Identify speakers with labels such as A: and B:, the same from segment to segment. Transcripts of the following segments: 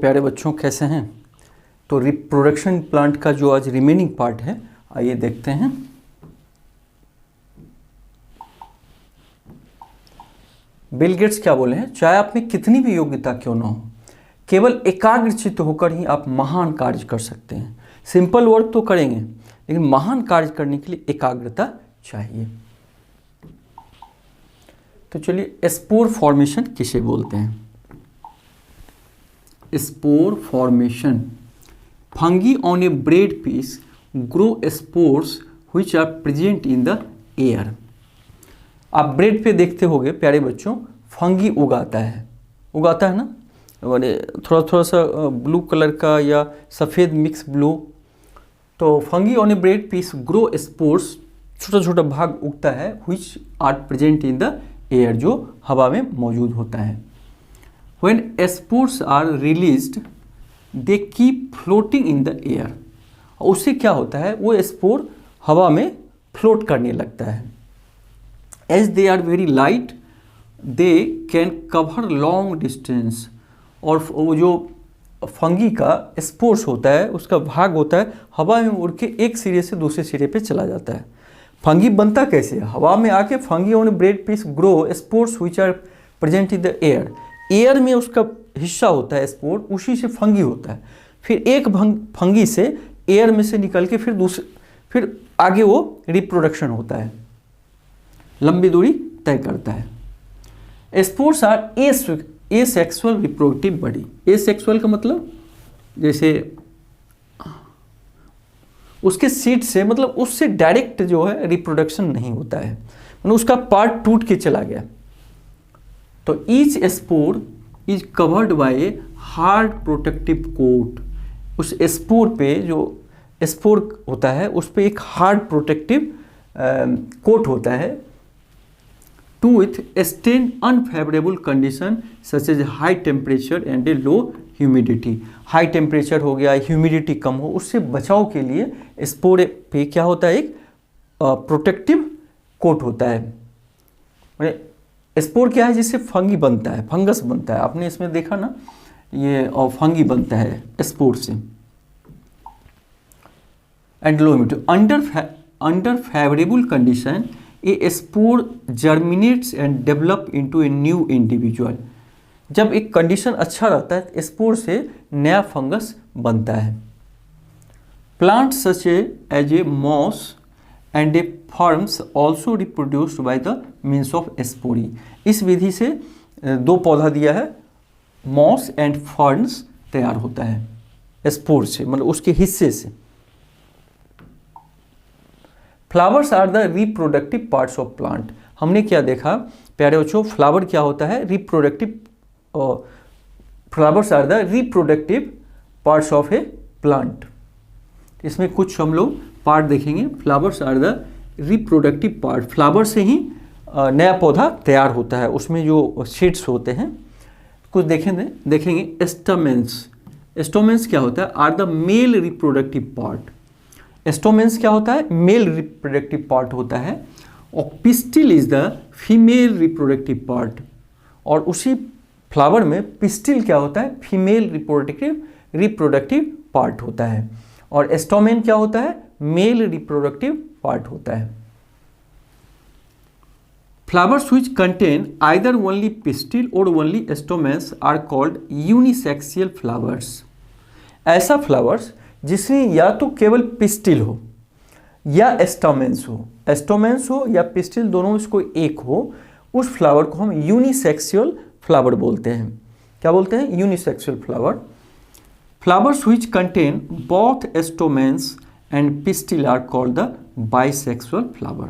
A: प्यारे बच्चों कैसे हैं। तो रिप्रोडक्शन प्लांट का जो आज रिमेनिंग पार्ट है, आइए देखते हैं। बिल गेट्स क्या बोले हैं, चाहे आप में कितनी भी योग्यता क्यों ना हो, केवल एकाग्रचित्त होकर ही आप महान कार्य कर सकते हैं। सिंपल वर्क तो करेंगे, लेकिन महान कार्य करने के लिए एकाग्रता चाहिए। तो चलिए, स्पोर फॉर्मेशन किसे बोलते हैं? Spore formation, fungi on a bread piece grow spores which are present in the air. आप ब्रेड पे देखते होंगे प्यारे बच्चों, फंगी उगाता है ना, थोड़ा सा ब्लू कलर का या सफ़ेद मिक्स ब्लू। तो fungi on a bread piece grow spores, छोटा छोटा भाग उगता है, which are present in the air, जो हवा में मौजूद होता है। When spores are released, they keep floating in the air। उससे क्या होता है, वो स्पोर हवा में फ्लोट करने लगता है। As they are very light, they can cover long distance। और वो जो फंगी का स्पोर्स होता है, उसका भाग होता है, हवा में उड़ के एक सिरे से दूसरे सिरे पे चला जाता है। फंगी बनता कैसे है? हवा में आके fungi on bread piece grow spores which are present in the air. Air में उसका हिस्सा होता है स्पोर, उसी से फंगी होता है। फिर एक फंगी से एयर में से निकल के फिर आगे वो रिप्रोडक्शन होता है, लंबी दूरी तय करता है। Spores are asexual reproductive body. Asexual का मतलब जैसे उसके सीड से, मतलब उससे डायरेक्ट जो है रिप्रोडक्शन नहीं होता है, मतलब उसका पार्ट टूट के चला गया। तो each spore is covered by a hard protective coat. उस स्पोर पे, जो स्पोर होता है, उस पे एक हार्ड प्रोटेक्टिव कोट होता है। To withstand unfavourable condition such as high temperature and a low humidity. High temperature हो गया, ह्यूमिडिटी कम हो, उससे बचाव के लिए स्पोर पे क्या होता है, एक प्रोटेक्टिव कोट होता है। स्पोर क्या है? जिससे फंगी बनता है, फंगस बनता है। आपने इसमें देखा ना, ये फंगी बनता है स्पोर से। And low humidity, under favourable condition A spore germinates and develop into a new individual. जब एक कंडीशन अच्छा रहता है, स्पोर से नया फंगस बनता है। Plant such as a moss and a ferns also reproduced by the means of spores. इस विधि से दो पौधा दिया है, मॉस एंड फर्न्स तैयार होता है स्पोर से, मतलब उसके हिस्से से। Flowers are the reproductive parts of plant. हमने क्या देखा प्यारे बच्चों, फ्लावर क्या होता है? Reproductive. Flowers are the reproductive parts of a plant. इसमें कुछ हम लोग पार्ट देखेंगे। Flowers are the reproductive part. Flower से ही नया पौधा तैयार होता है, उसमें जो सीड्स होते हैं। कुछ देखेंगे स्टोमेन्स। स्टोमेन्स क्या होता है? Are the male reproductive part. Stamens क्या होता है? मेल रिप्रोडक्टिव पार्ट होता है। और pistil is the female reproductive part. और उसी फ्लावर में पिस्टिल क्या होता है? फीमेल रिप्रोडक्टिव पार्ट होता है। और स्टोमेन क्या होता है? मेल रिप्रोडक्टिव पार्ट होता है। Flowers which contain either only pistil or only stamens are called unisexual flowers। ऐसा फ्लावर्स जिसमें या तो केवल पिस्टिल हो या स्टोमेन्स हो या पिस्टिल, दोनों में कोई एक हो, उस फ्लावर को हम यूनिसेक्सुअल फ्लावर बोलते हैं। क्या बोलते हैं? Unisexual flower. Flowers which contain both stamens and pistil are called the bisexual flower।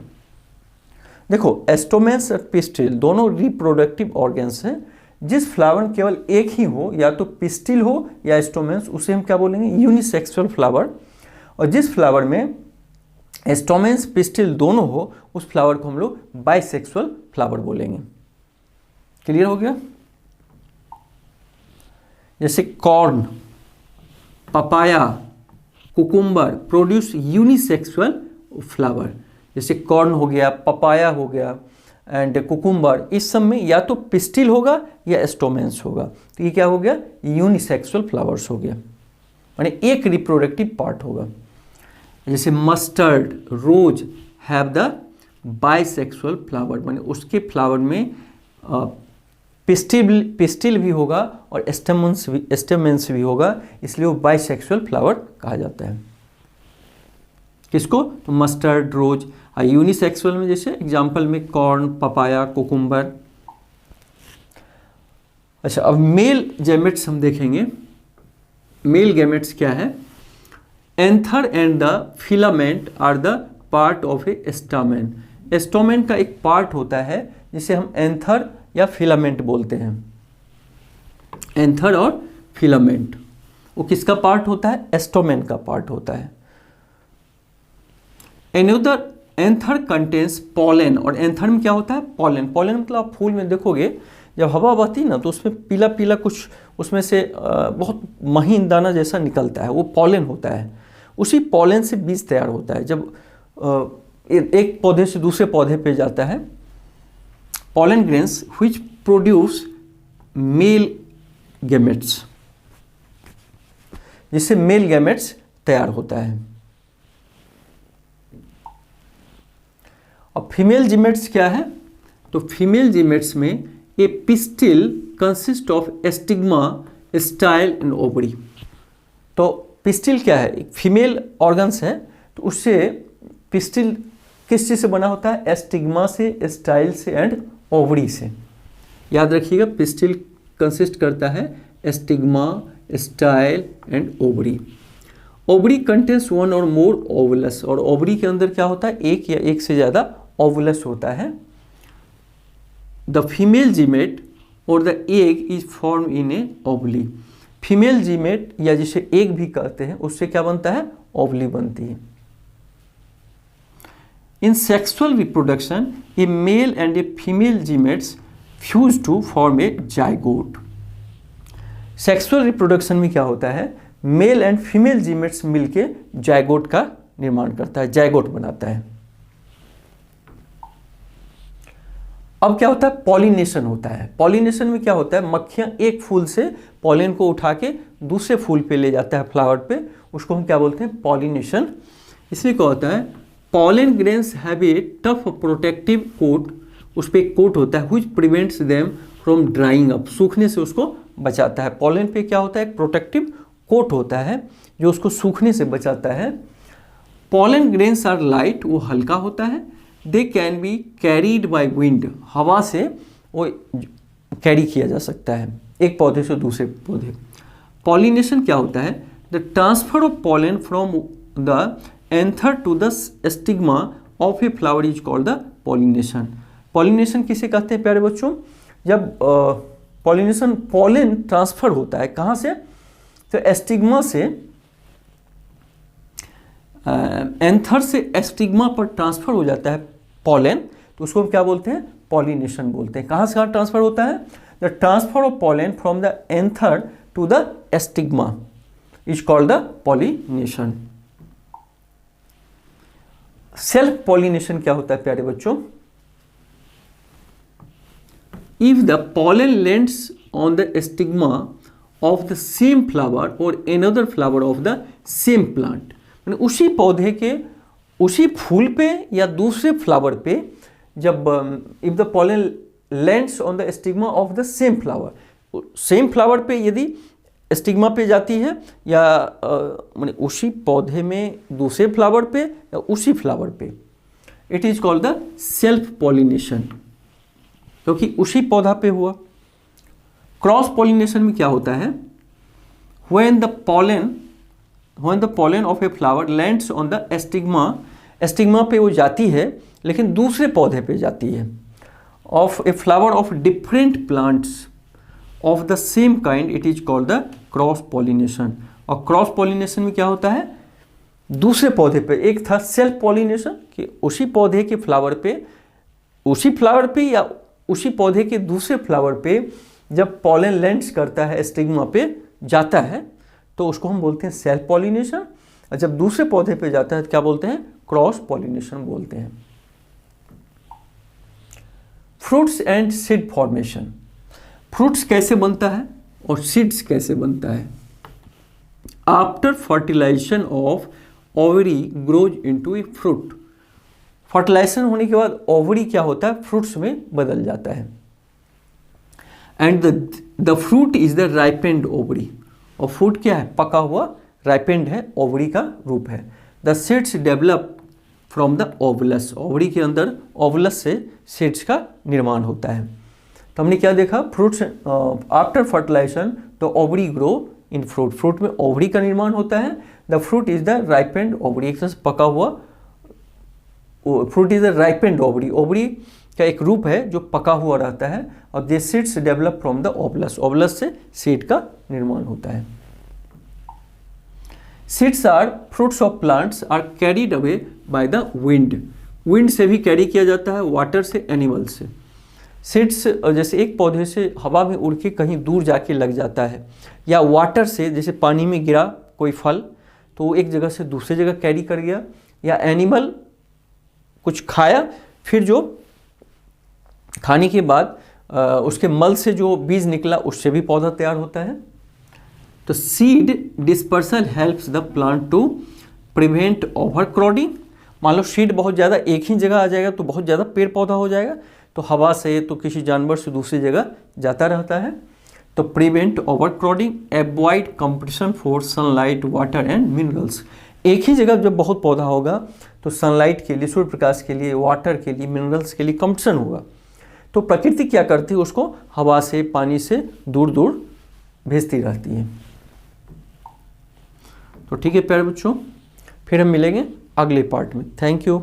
A: देखो, स्टोमेन्स और पिस्टिल दोनों रिप्रोडक्टिव ऑर्गन्स हैं। जिस फ्लावर में केवल एक ही हो, या तो पिस्टिल हो या स्टोमेन्स, उसे हम क्या बोलेंगे? Unisexual flower. और जिस फ्लावर में स्टोमेन्स पिस्टिल दोनों हो, उस फ्लावर को हम लोग बाइसेक्सुअल फ्लावर बोलेंगे। क्लियर हो गया? जैसे corn, papaya, cucumber produce unisexual flower. जैसे कॉर्न हो गया, पपाया हो गया, एंड कुकुम्बर, इस सब में या तो पिस्टिल होगा या स्टोमेंस होगा। तो ये क्या हो गया, यूनिसेक्सुअल फ्लावर्स हो गया, माने एक रिप्रोडक्टिव पार्ट होगा। जैसे mustard, rose have the bisexual flower, माने उसके फ्लावर में पिस्टिल भी होगा और स्टेमेंस भी होगा, इसलिए वो बाइसेक्सुअल फ्लावर कहा जाता है। किसको, तो मस्टर्ड, रोज। यूनिसेक्सुअल में जैसे एग्जांपल में कॉर्न, पपाया, कुकुम्बर। अच्छा, अब मेल गैमेट्स हम देखेंगे। मेल गैमेट्स क्या है, anther and the filament are the part of a stamen. Stamen का एक पार्ट होता है जिसे हम एंथर या फिलामेंट बोलते हैं। एंथर और फिलामेंट वो किसका पार्ट होता है, स्टोमेन का पार्ट होता है। एनोदर एंथर कंटेन्स पॉलन, और एंथर में क्या होता है, पॉलन। पॉलन मतलब आप फूल में देखोगे जब हवा बहती है ना तो उसमें पीला पीला कुछ उसमें से बहुत महीन दाना जैसा निकलता है, वो पॉलन होता है। उसी पॉलन से बीज तैयार होता है। जब एक पौधे से दूसरे पौधे पे जाता है, pollen grains which produce male gametes, जिससे मेल गैमेट्स तैयार होता है। अब फीमेल जीमेट्स क्या है, तो फीमेल जीमेट्स में a pistil consist of stigma, style and ovary. तो पिस्टिल क्या है, एक फीमेल ऑर्गन्स है, तो उससे पिस्टिल किस चीज़ से बना होता है, स्टिग्मा से, स्टाइल से एंड ओवरी से। याद रखिएगा, पिस्टिल कंसिस्ट करता है stigma, style and ovary. Ovary contains one और मोर ओवुलस, और ओवरी के अंदर क्या होता है, एक या एक से ज़्यादा ओवुलस होता है। द फीमेल जीमेट और the egg is form in a ovule. Female gamete या जिसे एग भी कहते हैं, उससे क्या बनता है, ओवली बनती है। In sexual reproduction, a male and a female gametes fuse to form a zygote. Sexual reproduction में क्या होता है, मेल एंड फीमेल जीमेट्स मिलके जायगोट का निर्माण करता है, जायगोट बनाता है। अब क्या होता है, पॉलिनेशन होता है। पॉलिनेशन में क्या होता है, मक्खियां एक फूल से पॉलिन को उठा के दूसरे फूल पे ले जाता है, फ्लावर पे, उसको हम क्या बोलते हैं, पॉलिनेशन। इसलिए क्या होता है, pollen grains have a tough protective coat, उस पर एक कोट होता है which prevents them from drying up, सूखने से उसको बचाता है। पॉलन पे क्या होता है, एक प्रोटेक्टिव कोट होता है जो उसको सूखने से बचाता है। पॉलन ग्रेन्स आर लाइट, वो हल्का होता है। They can be carried by wind, हवा से वो कैरी किया जा सकता है एक पौधे से दूसरे पौधे। पॉलिनेशन क्या होता है, the transfer of pollen from the anther to the stigma of a flower is called the pollination. Pollination किसे कहते हैं प्यारे बच्चों, जब पॉलिनेशन पॉलन ट्रांसफर होता है कहाँ से, तो स्टिग्मा से एंथर से स्टिग्मा पर ट्रांसफर हो जाता है पॉलन, तो उसको हम क्या बोलते हैं, पॉलिनेशन बोलते हैं। कहाँ से कहाँ ट्रांसफर होता है, the transfer of pollen from the anther to the stigma is called the pollination. Self pollination क्या होता है प्यारे बच्चों, if the pollen lands on the stigma of the same flower और another flower of the same plant, उसी पौधे के उसी फूल पे या दूसरे फ्लावर पे, जब if the pollen lands on the stigma of the same flower, same flower पे यदि स्टिग्मा पे जाती है या माने उसी पौधे में दूसरे फ्लावर पे या उसी फ्लावर पे, it is called the self pollination, क्योंकि उसी पौधा पे हुआ। क्रॉस पॉलिनेशन में क्या होता है, when the pollen of a flower lands on the stigma, stigma पे वो जाती है लेकिन दूसरे पौधे पे जाती है, of a flower of different plants of the same kind, it is called the cross pollination. और क्रॉस पॉलिनेशन में क्या होता है, दूसरे पौधे पे, एक था सेल्फ पॉलिनेशन कि उसी पौधे के फ्लावर पे, उसी फ्लावर पे या उसी पौधे के दूसरे फ्लावर पे जब पॉलन लैंड्स करता है, स्टिग्मा पे जाता है, तो उसको हम बोलते हैं सेल्फ पॉलिनेशन। और जब दूसरे पौधे पे जाता है तो क्या बोलते हैं, क्रॉस पॉलिनेशन बोलते हैं। Fruits and seed formation, fruits कैसे बनता है और सीड्स कैसे बनता है। After fertilisation of ovary grows into a fruit, fertilisation होने के बाद ओवरी क्या होता है, फ्रूट्स में बदल जाता है। And the fruit is the ripened ovary, और फ्रूट क्या है, पका हुआ, राइपेंड है, ओवरी का रूप है। The seeds develop from the ovules, ovary के अंदर ओवलस से सीड्स का निर्माण होता है। तो हमने क्या देखा, fruits after fertilisation the ovary grow in fruit, fruit में ओवरी का निर्माण होता है। The fruit is the ripened ovary, एक तरह से पका हुआ, fruit is the ripened ovary, ovary का एक रूप है जो पका हुआ रहता है। और they seeds develop from the ovules, ovules से सीड का निर्माण होता है। Seeds are fruits of plants are carried away by the wind, wind से भी कैरी किया जाता है, वाटर से, एनिमल से। सीड्स जैसे एक पौधे से हवा में उड़ के कहीं दूर जाके लग जाता है, या वाटर से, जैसे पानी में गिरा कोई फल तो वो एक जगह से दूसरी जगह कैरी कर गया, या एनिमल कुछ खाया, फिर जो खाने के बाद उसके मल से जो बीज निकला उससे भी पौधा तैयार होता है। तो seed dispersal helps the plant to prevent overcrowding, मान लो सीड बहुत ज़्यादा एक ही जगह आ जाएगा तो बहुत ज़्यादा पेड़ पौधा हो जाएगा, तो हवा से तो किसी जानवर से दूसरी जगह जाता रहता है। तो prevent overcrowding, avoid competition for sunlight, water and minerals, एक ही जगह जब बहुत पौधा होगा तो सनलाइट के लिए, सूर्य प्रकाश के लिए, वाटर के लिए, मिनरल्स के लिए कंपटीशन होगा। तो प्रकृति क्या करती है, उसको हवा से, पानी से दूर दूर भेजती रहती है। तो ठीक है प्यारे बच्चों, फिर हम मिलेंगे अगले पार्ट में। Thank you.